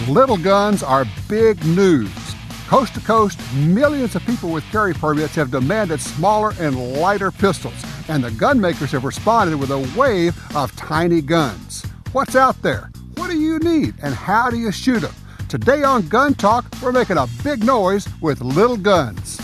Little guns are big news. Coast to coast, millions of people with carry permits have demanded smaller and lighter pistols, and the gun makers have responded with a wave of tiny guns. What's out there? What do you need, and how do you shoot them? Today on Gun Talk, we're making a big noise with little guns.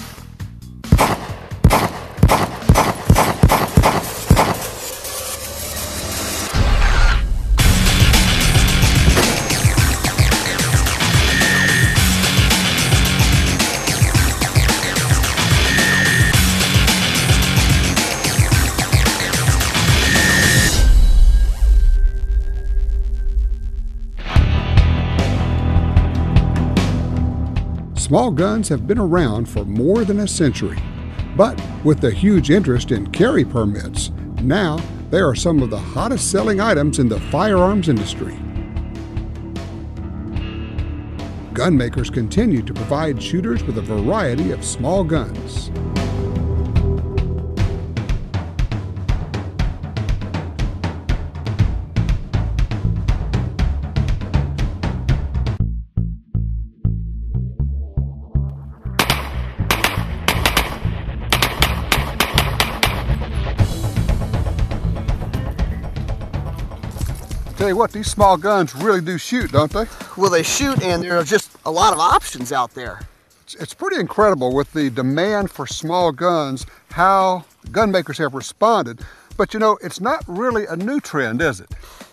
Small guns have been around for more than a century, but with the huge interest in carry permits, now they are some of the hottest selling items in the firearms industry. Gun makers continue to provide shooters with a variety of small guns. Tell you what, these small guns really do shoot, don't they? Well, they shoot, and there are just a lot of options out there. It's pretty incredible with the demand for small guns, how gun makers have responded. But you know, it's not really a new trend, is it?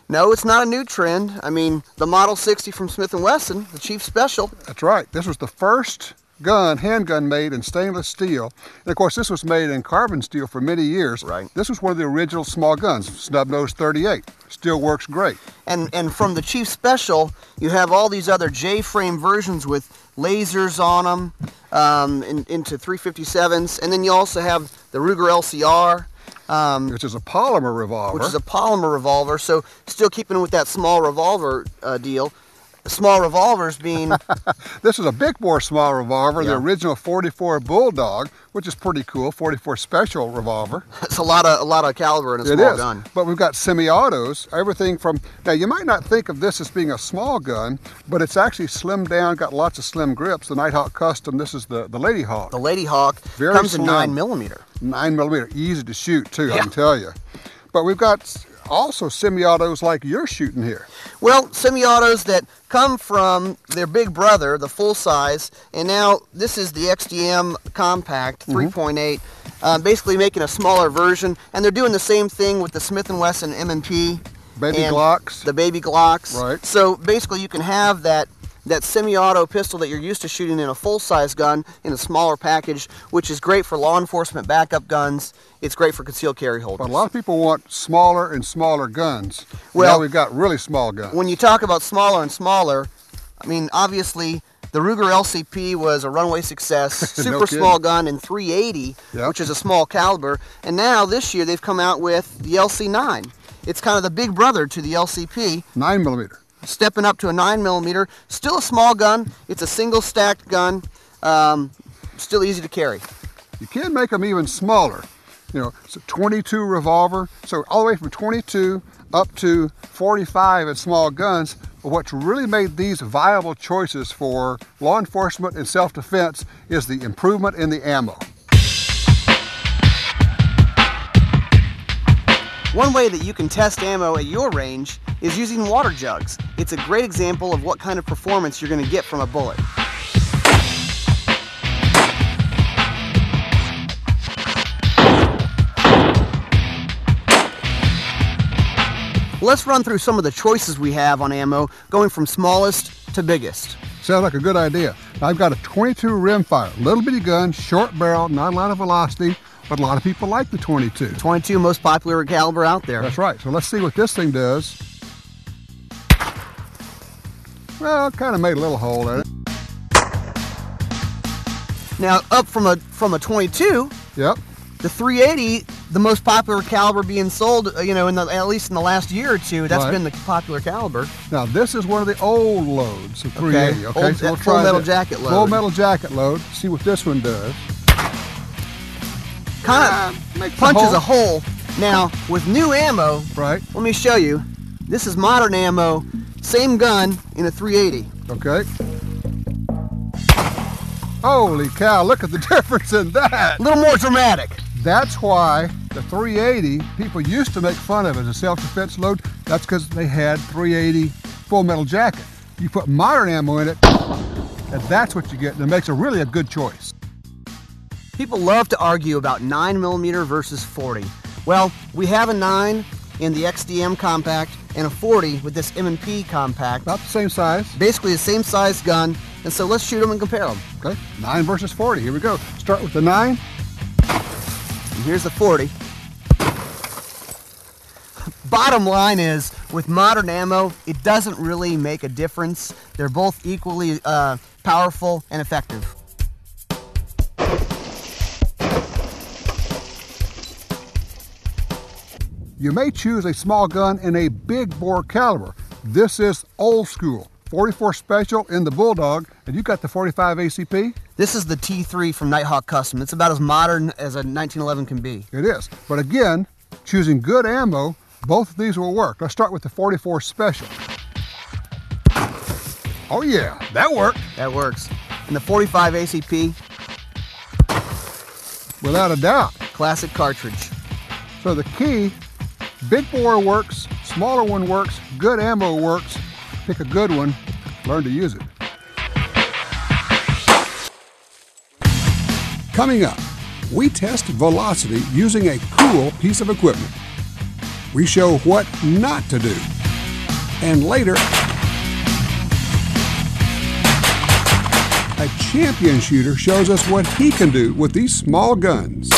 No, it's not a new trend. I mean, the Model 60 from Smith & Wesson, the Chief Special. That's right. This was the first handgun made in stainless steel. And of course, this was made in carbon steel for many years. Right. This was one of the original small guns, snub-nose 38. Still works great. And from the Chief Special, you have all these other J-frame versions with lasers on them into 357s. And then you also have the Ruger LCR. Which is a polymer revolver. Which is a polymer revolver, so still keeping with that small revolver deal. The small revolvers being... This is a big bore small revolver, yeah. The original 44 Bulldog, which is pretty cool, 44 Special revolver. It's a lot of caliber in a small gun. But we've got semi-autos, everything from... Now, you might not think of this as being a small gun, but it's actually slimmed down, got lots of slim grips. The Nighthawk Custom, this is the Lady Hawk. The Lady Hawk comes in 9mm. 9mm, easy to shoot too, yeah. I can tell you. But we've got also semi-autos like you're shooting here. Well, semi-autos that come from their big brother, the full size, and now this is the XDM Compact 3.8, basically making a smaller version, and they're doing the same thing with the Smith & Wesson M&P. Baby Glocks. The Baby Glocks. Right. So basically you can have that semi-auto pistol that you're used to shooting in a full-size gun in a smaller package, which is great for law enforcement backup guns. It's great for concealed carry holders. But a lot of people want smaller and smaller guns. Well, now we've got really small guns. When you talk about smaller and smaller, I mean, obviously, the Ruger LCP was a runaway success, super small gun in 380, yep. Which is a small caliber. And now, this year, they've come out with the LC9. It's kind of the big brother to the LCP. 9mm. Stepping up to a 9mm, still a small gun. It's a single stacked gun, still easy to carry. You can make them even smaller. You know, it's a 22 revolver, so all the way from 22 up to 45 in small guns. But what's really made these viable choices for law enforcement and self-defense is the improvement in the ammo. One way that you can test ammo at your range is using water jugs. It's a great example of what kind of performance you're going to get from a bullet. Let's run through some of the choices we have on ammo, going from smallest to biggest. Sounds like a good idea. I've got a 22 rimfire, little bitty gun, short barrel, not a lot of velocity, but a lot of people like the 22. 22, most popular caliber out there. That's right. So let's see what this thing does. Well, kind of made a little hole in it. Now, up from a 22. Yep. The 380, the most popular caliber being sold, you know, at least in the last year or two, that's been the popular caliber. Now, this is one of the old loads of 380. Okay, old, so we'll full try metal this. jacket load. Full metal jacket load. See what this one does. Kind of punches a hole. Now, with new ammo, right? Let me show you. This is modern ammo, same gun in a 380. Okay. Holy cow, look at the difference in that. A little more dramatic. That's why the 380, people used to make fun of as a self-defense load. That's because they had 380 full metal jacket. You put modern ammo in it, and that's what you get, and it makes really a good choice. People love to argue about 9mm versus 40. Well, we have a 9 in the XDM compact and a 40 with this M&P compact. About the same size. Basically the same size gun, and so let's shoot them and compare them. Okay, 9 versus 40, here we go. Start with the 9. And here's the 40. Bottom line is, with modern ammo, it doesn't really make a difference. They're both equally powerful and effective. You may choose a small gun in a big bore caliber. This is old school. 44 Special in the Bulldog, and you got the 45 ACP? This is the T3 from Nighthawk Custom. It's about as modern as a 1911 can be. It is, but again, choosing good ammo, both of these will work. Let's start with the 44 Special. Oh yeah, that worked. That works. And the 45 ACP? Without a doubt. Classic cartridge. So the key, big bore works, smaller one works, good ammo works. Pick a good one, learn to use it. Coming up, we test velocity using a cool piece of equipment. We show what not to do. And later, a champion shooter shows us what he can do with these small guns.